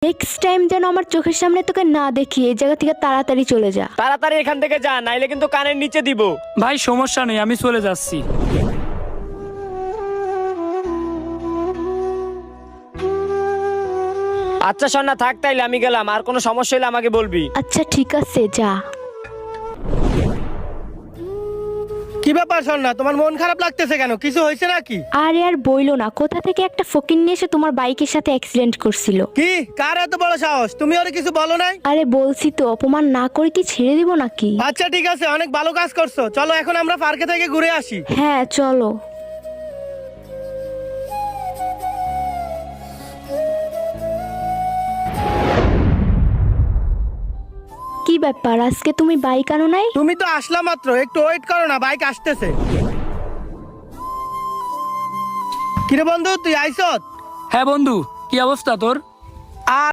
Next time যেন আমার চোখের সামনে তোকে না দেখি, এই জায়গা থেকে তাড়াতাড়ি চলে যা। তাড়াতাড়ি এখান থেকে যা, নাইলে কিন্তু কানের নিচে দিব। ভাই সমস্যা নেই, আমি চলে যাচ্ছি। আচ্ছা শোন না, থাক তাইলে আমি গেলাম, আর কোনো সমস্যা হলে আমাকে বলবি। আচ্ছা ঠিক আছে, যা। কি ব্যাপার সন্না, তোমার মন খারাপ লাগতেছে কেন? কিছু হয়েছে নাকি? আরে আর বইলো না, কোথা থেকে একটা ফকির নিয়ে এসে তোমার বাইকের সাথে অ্যাক্সিডেন্ট করছিল। কি? কার এত বড় সাহস? তুমি ওরে কিছু বলো নাই? আরে বলছি তো, অপমান না করে কি ছেড়ে দিব নাকি? আচ্ছা ঠিক আছে, অনেক ভালো কাজ করছো। চলো এখন আমরা পার্কে থেকে ঘুরে আসি। হ্যাঁ চলো। কি ব্যাপার, আজকে তুমি বাইক আনো নাই? তুমি তো আসলা মাত্র, একটু ওয়েট করো না, বাইক আসতেছে। কিরে বন্ধু, তুই আইছত? হ্যাঁ বন্ধু, কি অবস্থা তোর?